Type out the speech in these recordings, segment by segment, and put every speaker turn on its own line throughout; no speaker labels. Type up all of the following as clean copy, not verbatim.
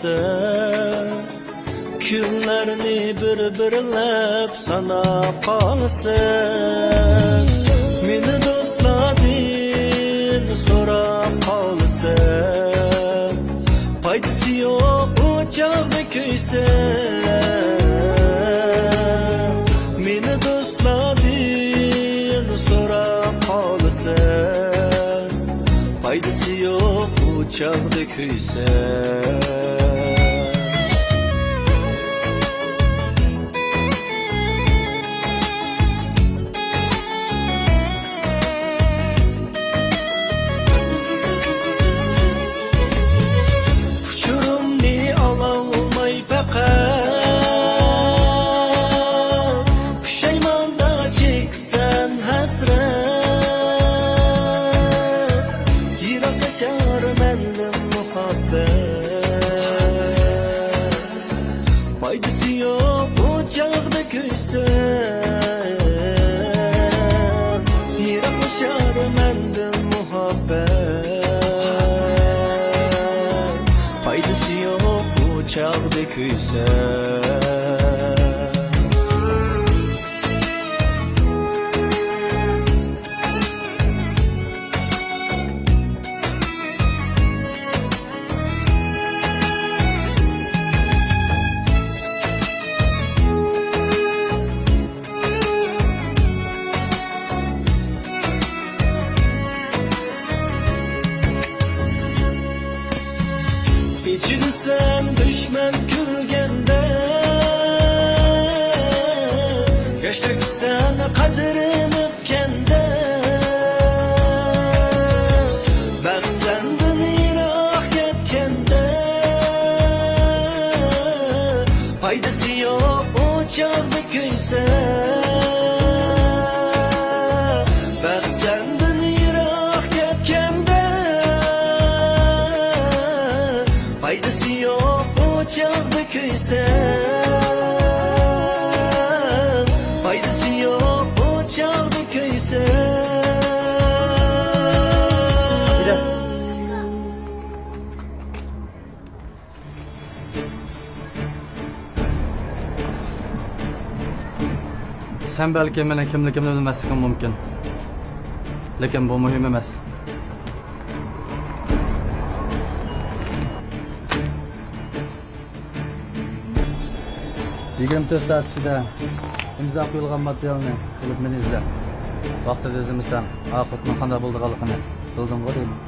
kalsın. Günlerini bir-birlep sana kalsın. Meni dostladın sorap kalsın. Paydası yok o çağda köysen. Meni dostladın sorap kalsın. Paydası yok o çağda köysen. Paydası yok o çağda köysen. Yiraklaşar menden muhabbet. Paydası yok o çağda köysen. İçilsen düşman külgende. Geçtik sen kadrin öpkende. Bak senden yirak yetkende. Paydası yok o çağda köysen. Bak senden yirak yetkende. Paydası yok o çağda köysen. Paydası yok o çağda köysen.
Sen belki meni kimligimni bilmasligim mumkin. Lekin bu muhim emas. Yigirma 4 saat ichida imzo qo'yilgan materialni bilib meni izla. Vaqtida izlamasan, oqibatning qanday bo'lganligini bildim-ku deyman.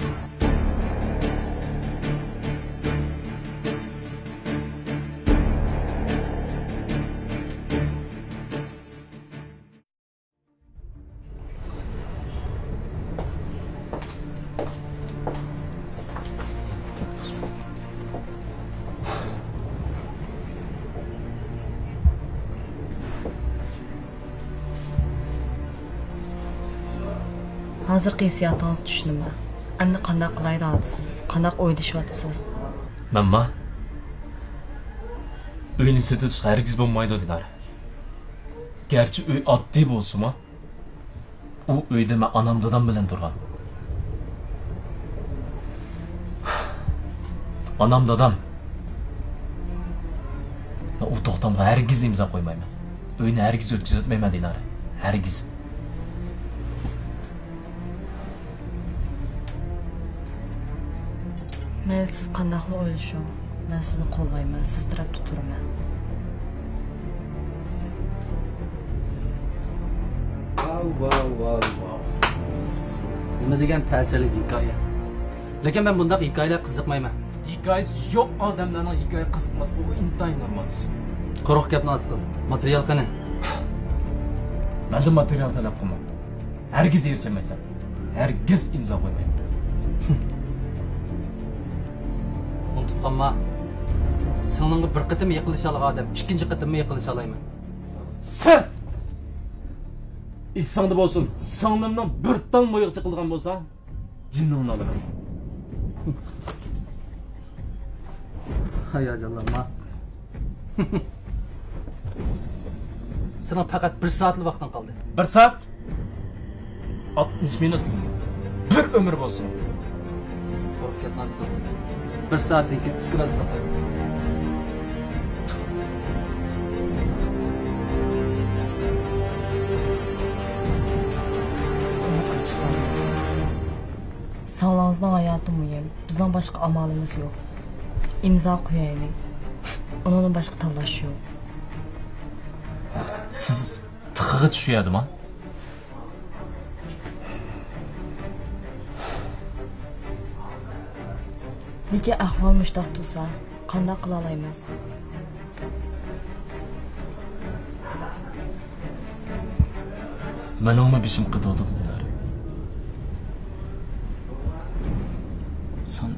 Hozirgi hissiyotingizni tushunaman. Endi qanday qilay deyapsiz? Qanday o'ylashyapsiz?
Mamma, uyni setish hargiz bo'lmaydi dedilar. Gerçi uy oddiy bo'lsa-mu, u uyda men onam dadam bilan turgan. Onam dadam. Men u to'xtamga hargiz imzo qo'ymayman. Uyni hargiz o'tkazmayman dedilar. Hargiz.
Men siz qanday o'ylashing? Men sizni qo'llayman, siz tarafda turaman.
Wow. Nima degan ta'sirli hikoya. Lekin men bunday hikoyalar qiziqmayman.
Hikoyasi yo'q odamlarning hikoya qiziqmas, bu intayin normal ish.
Quruq gapni oz qil. Material qani?
Menda material talab qilma. Hargiz erishmaysan. Hargiz imzo qo'ymayman.
Unutib qolma. Siningga bir qitim yiqilisha olgan odam, ikkinchi qitimmi yiqilisha olmayman.
Sen! İssandı bolsun, singlimning bir tan mo'yiq chiqilgan bo'lsa, jinningni olaman.
Hayajonlanma. Sening faqat 1 soatlik vaqting qoldi.
1 saat 60 minut. Bir ömür bolsun.
olib ketmas qildim. 1 soatdan keyin isitmada saqlayman.
Sizni açıqlamam. Sağlığınızdan hayatı mühim. Bizden başka amalımız yok. İmza koyayım. Onunla başka talaş yok.
Siz tıkığı düşüyordum ha.
Lekin ahvol mushtaq tursa, qanday qila olamiz?
Menimle bişim kıtıldı dediler. Sen